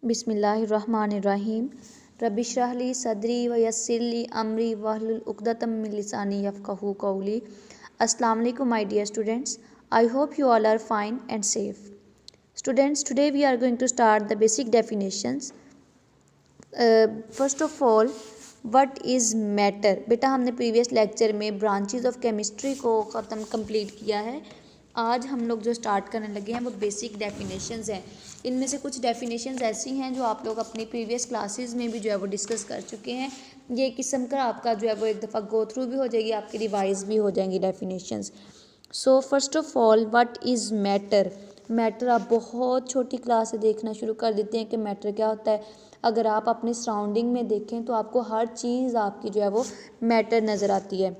बिस्मिल्लाहिर्रहमानिर्रहीम। रब्बिश्रह ली सदरी व यस्सिर ली अमरी वहलुल उक़दतम मिन लिसानी यफ़क़हू क़ौली। अस्सलाम वालेकुम my dear students, I hope you all are fine and safe. Students, today we are going to start the basic definitions. First of all, what is matter? बेटा हमने प्रीवियस लेक्चर में ब्रांचेज ऑफ केमिस्ट्री को complete किया है। आज हम लोग जो स्टार्ट करने लगे हैं वो बेसिक डेफिनेशंस हैं। इनमें से कुछ डेफिनेशंस ऐसी हैं जो आप लोग अपनी प्रीवियस क्लासेस में भी जो है वो डिस्कस कर चुके हैं। ये किस्म का आपका जो है वो एक दफ़ा गो थ्रू भी हो जाएगी, आपकी रिवाइज भी हो जाएंगी definitions. So first of all, what is matter? Matter आप बहुत छोटी क्लास से देखना शुरू कर देते हैं कि मैटर क्या होता है। अगर आप अपनी सराउंडिंग में देखें तो आपको हर चीज़ आपकी जो है वो मैटर नज़र आती है।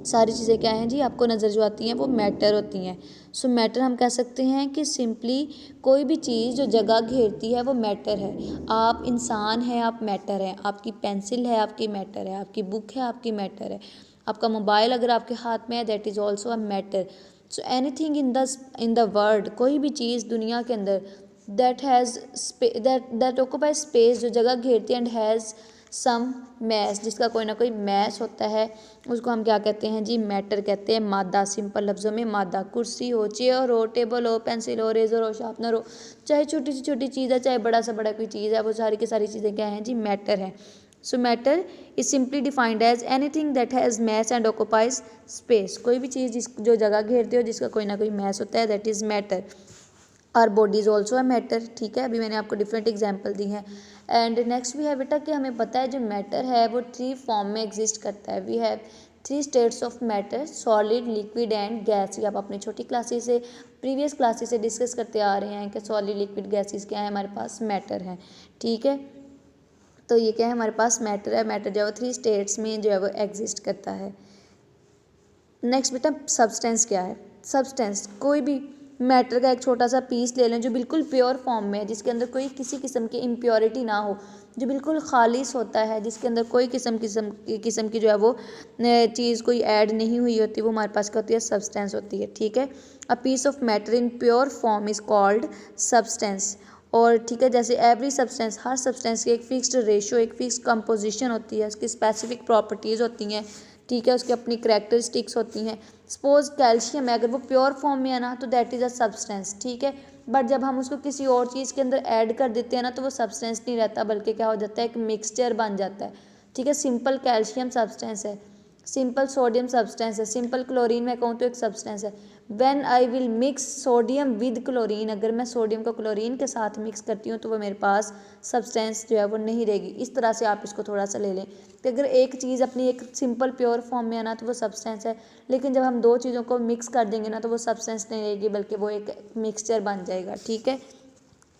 सारी चीज़ें क्या हैं जी, आपको नज़र जो आती हैं वो मैटर होती हैं। सो मैटर हम कह सकते हैं कि सिंपली कोई भी चीज़ जो जगह घेरती है वो मैटर है। आप इंसान हैं, आप मैटर हैं। आपकी पेंसिल है, आपकी मैटर है। आपकी बुक है, आपकी मैटर है। आपका मोबाइल अगर आपके हाथ में है, that is also a matter. So anything in the world, कोई भी चीज़ दुनिया के अंदर दैट ऑक्यूपाई स्पेस, जो जगह घेरती है, एंड हैज़ सम मैस, जिसका कोई ना कोई मैस होता है, उसको हम क्या कहते हैं जी, मैटर कहते हैं। मादा, सिंपल लफ्ज़ों में मादा। कुर्सी हो, चेयर हो, टेबल हो, पेंसिल हो, रेजर हो, शार्पनर हो, चाहे छोटी से छोटी चीज़ है, चाहे बड़ा से बड़ा कोई चीज़ है, वो सारी की सारी चीज़ें क्या हैं जी, मैटर हैं। So matter is simply defined as anything that has mass and occupies space. कोई भी चीज़ जो जगह घेरती हो, जिसका कोई ना कोई मैस होता है, that is matter. Our body is also a matter. ठीक है, अभी मैंने आपको डिफरेंट एग्जाम्पल दी हैं। एंड नेक्स्ट भी है बेटा कि हमें पता है जो मैटर है वो 3 फॉर्म में एग्जिस्ट करता है। We have 3 states of matter, solid, liquid and gas. ये आप अपनी छोटी क्लासेस से, प्रीवियस क्लासेस से डिस्कस करते आ रहे हैं कि सॉलिड, लिक्विड, गैसेस क्या है हमारे पास, मैटर है। ठीक है, तो ये क्या है हमारे पास, मैटर है। मैटर जो है वो 3 स्टेट्स में जो है वो एग्जिस्ट करता है। नेक्स्ट बेटा, सब्सटेंस क्या है? सब्सटेंस कोई भी मैटर का एक छोटा सा पीस ले लें जो बिल्कुल प्योर फॉर्म में है, जिसके अंदर कोई किसी किस्म की इम्प्योरिटी ना हो, जो बिल्कुल खालिस होता है, जिसके अंदर कोई किस्म की जो है वो चीज़ कोई ऐड नहीं हुई होती, वो हमारे पास क्या होती है, सब्सटेंस होती है। ठीक है, a piece of matter in pure form is called substance. और ठीक है, जैसे एवरी सब्सटेंस, हर सब्सटेंस की एक फिक्स्ड रेशो, एक फिक्स्ड कंपोजिशन होती है, उसकी स्पेसिफिक प्रॉपर्टीज़ होती हैं। ठीक है, उसकी अपनी करैक्टरिस्टिक्स होती हैं। सपोज कैल्शियम है, अगर वो प्योर फॉर्म में है ना, तो दैट इज़ अ सब्सटेंस। ठीक है, बट जब हम उसको किसी और चीज़ के अंदर ऐड कर देते हैं ना, तो वो सब्सटेंस नहीं रहता, बल्कि क्या हो जाता है, एक मिक्सचर बन जाता है। ठीक है, सिंपल कैल्शियम सब्सटेंस है, सिंपल सोडियम सब्सटेंस है, सिंपल क्लोरीन मैं कहूँ तो एक सब्सटेंस है। When I will mix sodium with chlorine, अगर मैं सोडियम को क्लोरीन के साथ मिक्स करती हूँ तो वो मेरे पास सब्सटेंस जो है वो नहीं रहेगी। इस तरह से आप इसको थोड़ा सा ले लें कि अगर एक चीज़ अपनी एक सिंपल प्योर फॉर्म में है ना, तो वो सब्सटेंस है, लेकिन जब हम दो चीज़ों को मिक्स कर देंगे ना, तो वो सब्सटेंस नहीं रहेगी, बल्कि वो एक मिक्सचर बन जाएगा। ठीक है,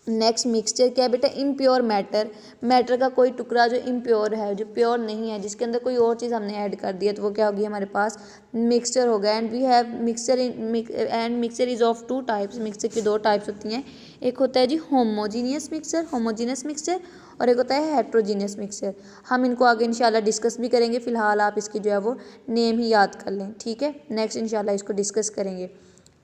नेक्स्ट मिक्सचर क्या है बेटा, इम्प्योर मैटर। मैटर का कोई टुकड़ा जो इम्प्योर है, जो प्योर नहीं है, जिसके अंदर कोई और चीज़ हमने ऐड कर दी है, तो वो क्या होगी, हमारे पास मिक्सचर होगा। And we have mixture is of 2 types. Mixture की 2 टाइप्स होती हैं। एक होता है जी होमोजीनियस मिक्सचर, और एक होता है हेट्रोजीनियस मिक्सचर। हम इनको आगे इंशाल्लाह डिस्कस भी करेंगे, फिलहाल आप इसकी जो है वो नेम ही याद कर लें। ठीक है, नेक्स्ट इंशाल्लाह इसको डिस्कस करेंगे।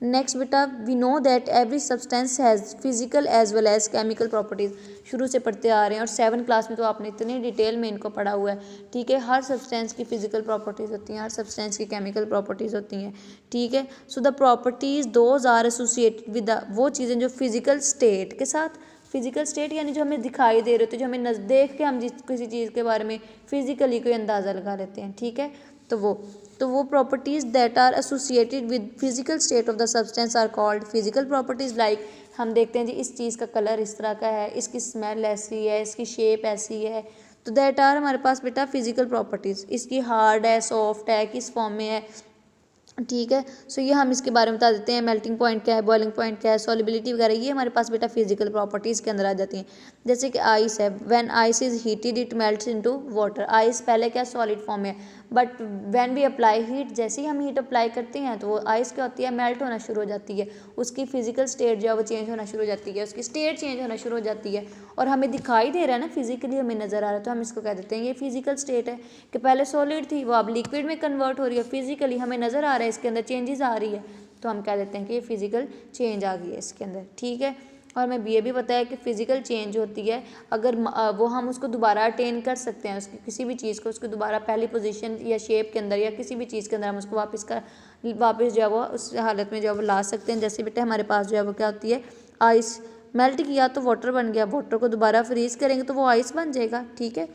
नेक्स्ट बेटा, we know that every substance has physical as well as chemical properties. शुरू से पढ़ते आ रहे हैं और 7 क्लास में तो आपने इतनी डिटेल में इनको पढ़ा हुआ है। ठीक है, हर सब्सटेंस की फिजिकल प्रॉपर्टीज़ होती हैं, हर सब्सटेंस की केमिकल प्रॉपर्टीज़ होती हैं। ठीक है, so the properties those are associated with the, वो चीज़ें जो फिजिकल स्टेट के साथ, फिजिकल स्टेट यानी जो हमें दिखाई दे रहे होते, जो हमें देख के हम जिस किसी चीज़ के बारे में फिजिकली कोई अंदाज़ा लगा लेते हैं। ठीक है, तो वो properties that are associated with physical state of the substance are called physical properties. Like हम देखते हैं जी, इस चीज़ का कलर इस तरह का है, इसकी स्मेल ऐसी है, इसकी शेप ऐसी है, तो दैट आर हमारे पास बेटा फिजिकल प्रॉपर्टीज़। इसकी हार्ड है, सॉफ्ट है, किस फॉर्म में है। ठीक है, सो ये हम इसके बारे में बता देते हैं। मेल्टिंग पॉइंट क्या है, बॉइलिंग पॉइंट क्या है, सॉलिबिलिटी वगैरह, ये हमारे पास बेटा फिजिकल प्रॉपर्टीज़ के अंदर आ जाती हैं। जैसे कि आइस है, when ice is heated it melts into water. Ice पहले क्या सॉलिड फॉर्म में है, but when we apply heat, जैसे ही हम हीट अप्लाई करते हैं तो वो आइस क्या होती है, मेल्ट होना शुरू हो जाती है। उसकी फिजिकल स्टेट जो है वो चेंज होना शुरू हो जाती है, उसकी स्टेट चेंज होना शुरू हो जाती है, और हमें दिखाई दे रहा है ना, फिजिकली हमें नज़र आ रहा है, तो हम इसको कह देते हैं ये फिजिकल स्टेट है कि पहले सॉलिड थी, वो अब लिक्विड में कन्वर्ट हो रही है, फिजिकली हमें नज़र आ रहा है, इसके अंदर चेंजेस आ रही है, तो हम कह देते हैं कि ये फिजिकल चेंज आ गई है इसके अंदर। ठीक है, और हमें ये भी पता है कि फिज़िकल चेंज होती है अगर वो हम उसको दोबारा अटेन कर सकते हैं, उसकी किसी भी चीज़ को उसको दोबारा पहली पोजीशन या शेप के अंदर या किसी भी चीज़ के अंदर हम उसको वापस जो है वो उस हालत में जो है वो ला सकते हैं। जैसे बेटा हमारे पास जो है वो क्या होती है, आइस मेल्ट किया तो वाटर बन गया, वाटर को दोबारा फ्रीज करेंगे तो वो आइस बन जाएगा। ठीक है,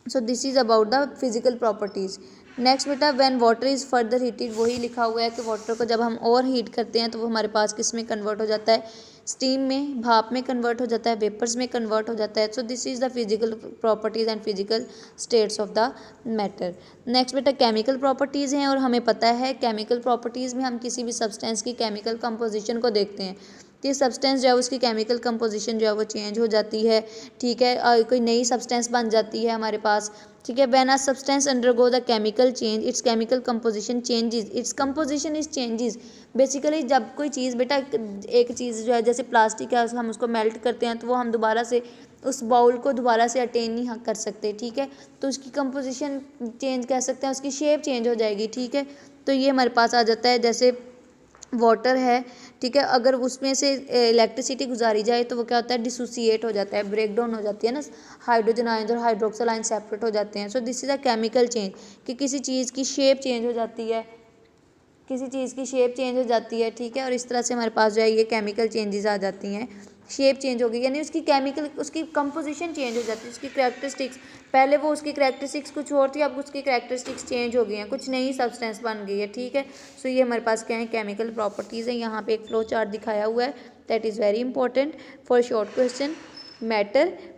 so this is about the physical properties. Next बेटा when water is further heated, वही लिखा हुआ है कि वाटर को जब हम और हीट करते हैं तो वो हमारे पास किस में कन्वर्ट हो जाता है, स्टीम में, भाप में कन्वर्ट हो जाता है, वेपर्स में कन्वर्ट हो जाता है। So this is the physical properties and physical states of the matter. Next बेटा केमिकल प्रॉपर्टीज़ हैं, और हमें पता है केमिकल प्रॉपर्टीज़ में हम किसी भी सब्सटेंस की केमिकल कंपोजिशन को देखते हैं कि सब्सटेंस जो है उसकी केमिकल कंपोजिशन जो है वो चेंज हो जाती है। ठीक है, कोई नई सब्सटेंस बन जाती है हमारे पास। ठीक है, when a substance undergo the chemical change it's chemical composition changes, its composition is changes. Basically जब कोई चीज़ बेटा एक चीज़ जो है जैसे प्लास्टिक है हम उसको मेल्ट करते हैं तो वो हम दोबारा से उस बाउल को दोबारा से अटेन नहीं कर सकते। ठीक है, तो उसकी कंपोजिशन चेंज कर सकते हैं, उसकी शेप चेंज हो जाएगी। ठीक है, तो ये हमारे पास आ जाता है जैसे वाटर है। ठीक है, अगर उसमें से इलेक्ट्रिसिटी गुजारी जाए तो वो क्या होता है, डिसोसिएट हो जाता है, ब्रेक डाउन हो जाती है ना, हाइड्रोजन आयंस और हाइड्रोक्सल आयंस सेपरेट हो जाते हैं। सो this is a chemical change कि किसी चीज़ की शेप चेंज हो जाती है, किसी चीज़ की शेप चेंज हो जाती है। ठीक है, और इस तरह से हमारे पास जो है ये केमिकल चेंजेस आ जाती हैं, शेप चेंज हो गई यानी उसकी केमिकल उसकी कंपोजिशन चेंज हो जाती है, उसकी करैक्टरिस्टिक्स, पहले वो उसकी करैक्टरिस्टिक्स कुछ और थी, अब उसकी करैक्टरिस्टिक्स चेंज हो गई हैं, कुछ नई सब्सटेंस बन गई है। ठीक है, सो ये हमारे पास क्या है, केमिकल प्रॉपर्टीज़ है। यहाँ पे एक फ्लो चार्ट दिखाया हुआ है, that is very important for short question.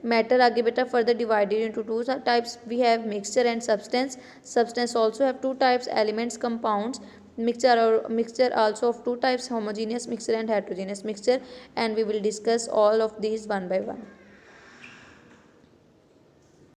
Matter आगे बेटा further divided into two types, we have mixture and substance also have two types, elements, compounds, mixture also of two types, homogeneous mixture and heterogeneous mixture, and we will discuss all of these one by one.